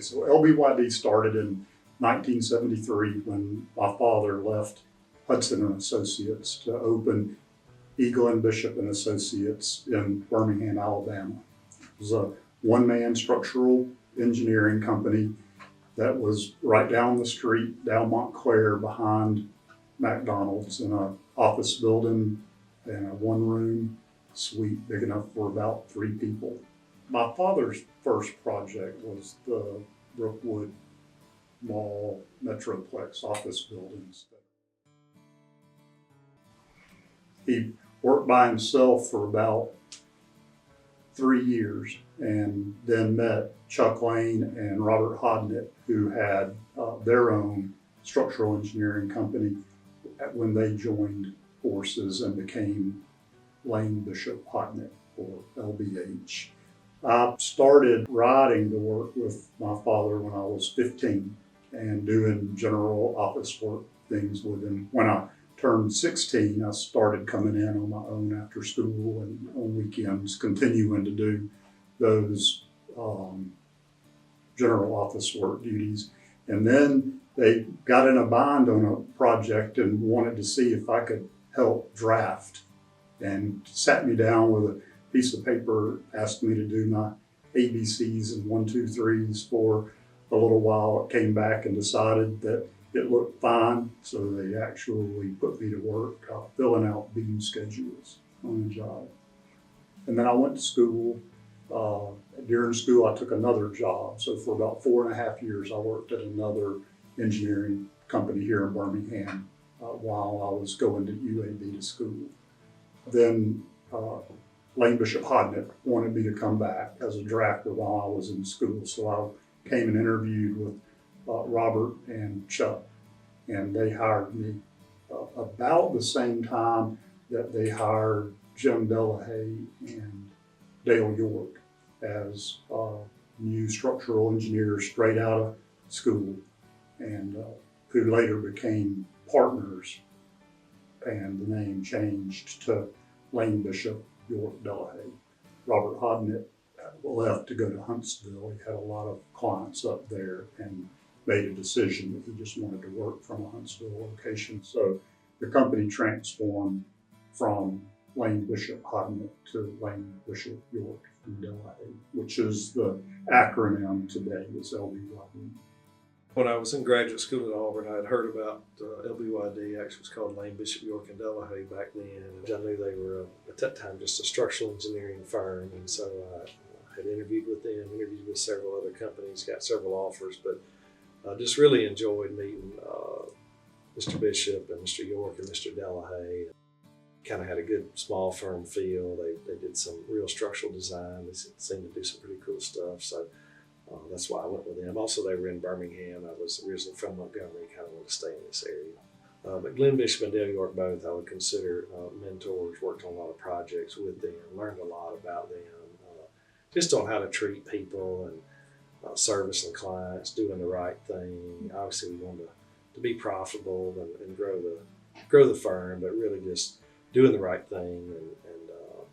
So LBYD started in 1973 when my father left Hudson and Associates to open Eagle and Bishop and Associates in Birmingham, Alabama. It was a one-man structural engineering company that was right down the street, down Montclair behind McDonald's, in an office building and a one-room suite big enough for about 3 people. My father's first project was the Brookwood Mall Metroplex office buildings. He worked by himself for about 3 years and then met Chuck Lane and Robert Hodnett, who had their own structural engineering company when they joined forces and became Lane Bishop Hodnett, or LBH. I started riding to work with my father when I was 15 and doing general office work things with him. When I turned 16, I started coming in on my own after school and on weekends, continuing to do those general office work duties. And then they got in a bind on a project and wanted to see if I could help draft, and sat me down with a piece of paper, asked me to do my ABCs and 1, 2, 3s for a little while. It came back and decided that it looked fine, so they actually put me to work filling out beam schedules on the job. And then I went to school. During school, I took another job. So for about 4.5 years, I worked at another engineering company here in Birmingham while I was going to UAB to school. Then Lane Bishop Hodnett wanted me to come back as a drafter while I was in school. So I came and interviewed with Robert and Chuck, and they hired me about the same time that they hired Jim Delahaye and Dale York as new structural engineers straight out of school, and who later became partners, and the name changed to Lane Bishop York Delahaye. Robert Hodnett left to go to Huntsville. He had a lot of clients up there and made a decision that he just wanted to work from a Huntsville location. So the company transformed from Lane Bishop Hodnett to Lane Bishop York and Delahaye, which is the acronym today, is LBYD. When I was in graduate school at Auburn, I had heard about LBYD. Actually, it was called Lane Bishop York and Delahaye back then. And I knew they were, at that time, just a structural engineering firm. And so I had interviewed with them, interviewed with several other companies, got several offers, but I just really enjoyed meeting Mr. Bishop and Mr. York and Mr. Delahaye. Kind of had a good small firm feel. They did some real structural design. They seemed to do some pretty cool stuff. So that's why I went with them. Also, they were in Birmingham. I was originally from Montgomery, kind of wanted to stay in this area. But Glenn Bishop and Dale York both I would consider mentors, worked on a lot of projects with them, learned a lot about them, just on how to treat people and servicing clients, doing the right thing. Obviously, we wanted to be profitable and grow the firm, but really just doing the right thing and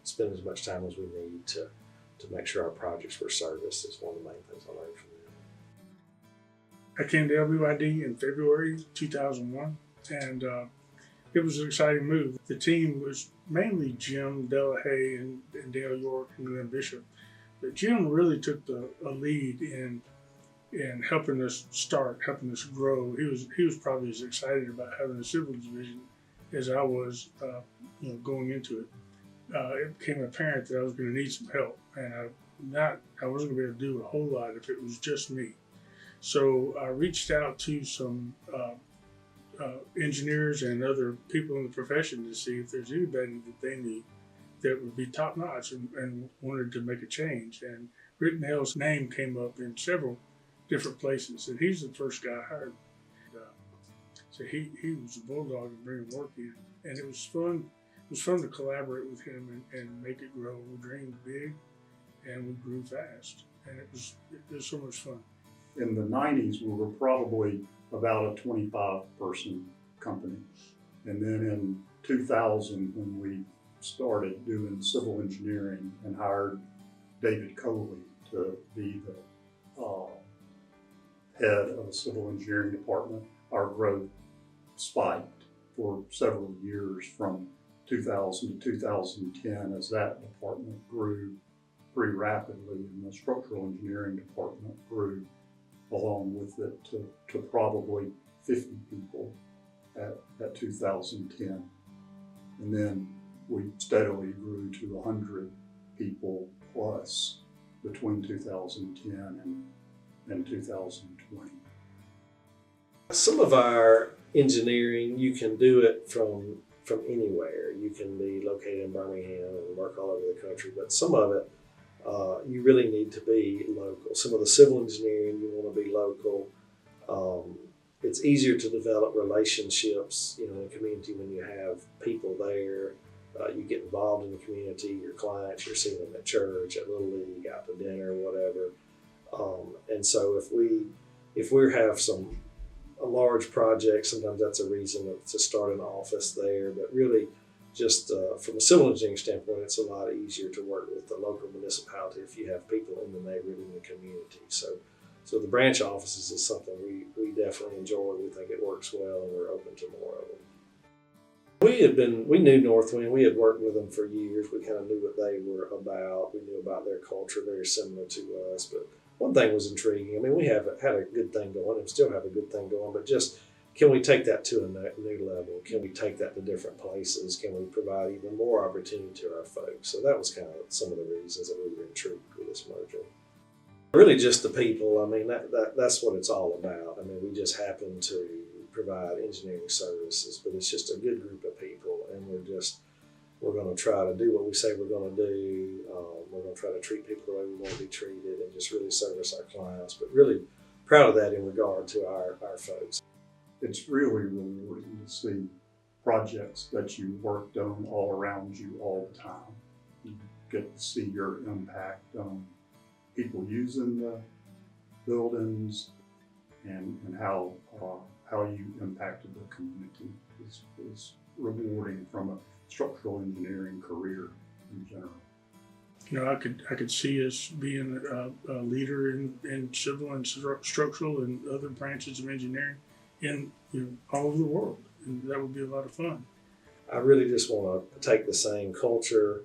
spending as much time as we need to make sure our projects were serviced is one of the main things I learned from them. I came to LBYD in February 2001, and it was an exciting move. The team was mainly Jim Delahaye and Dale York and Glenn Bishop, but Jim really took a lead in helping us start, helping us grow. He was probably as excited about having a civil division as I was, going into it. It became apparent that I was going to need some help, and I wasn't going to be able to do a whole lot if it was just me. So I reached out to some engineers and other people in the profession to see if there's anybody that they knew that would be top notch and wanted to make a change. And Rittenhell's name came up in several different places, and he's the first guy I hired. So he was a bulldog and bringing work in, and it was fun. It was fun to collaborate with him and make it grow. We dreamed big, and we grew fast, and it was so much fun. In the 90s, we were probably about a 25-person company. And then in 2000, when we started doing civil engineering and hired David Coley to be the head of a civil engineering department, our growth spiked for several years from 2000 to 2010 as that department grew pretty rapidly, and the structural engineering department grew along with it to probably 50 people at 2010. And then we steadily grew to 100 people plus between 2010 and 2020. Some of our engineering, you can do it from anywhere. You can be located in Birmingham and work all over the country, but some of it, you really need to be local. Some of the civil engineering, you want to be local. It's easier to develop relationships, in a community when you have people there. You get involved in the community, your clients, you're seeing them at church, at Little League, out to dinner, whatever. And so if we have a large project, sometimes that's a reason to start an office there. But really, just from a civil engineering standpoint, it's a lot easier to work with the local municipality if you have people in the neighborhood, in the community. So the branch offices is something we definitely enjoy. We think it works well, and we're open to more of them. We knew Northwind. We had worked with them for years. We kind of knew what they were about. We knew about their culture, very similar to us. But one thing was intriguing. I mean, we have had a good thing going and still have a good thing going, but just can we take that to a new level? Can we take that to different places? Can we provide even more opportunity to our folks? So that was kind of some of the reasons that we were intrigued with this merger. Really just the people. I mean, that's what it's all about. I mean, we just happen to provide engineering services, but it's just a good group of people, and we're going to try to do what we say we're going to do. We're going to try to treat people the way we want to be treated and just really service our clients, but really proud of that in regard to our folks. It's really rewarding to see projects that you worked on all around you all the time. You get to see your impact on people using the buildings and how you impacted the community is rewarding from a structural engineering career in general. I could see us being a leader in civil and structural and other branches of engineering in all over the world, and that would be a lot of fun. I really just want to take the same culture,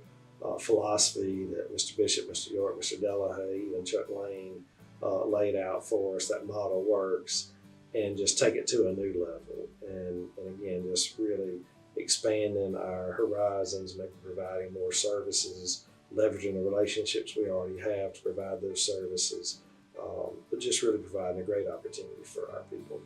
philosophy that Mr. Bishop, Mr. York, Mr. Delahaye, even Chuck Lane laid out for us. That model works, and just take it to a new level. And again, just really expanding our horizons, providing more services, leveraging the relationships we already have to provide those services, but just really providing a great opportunity for our people.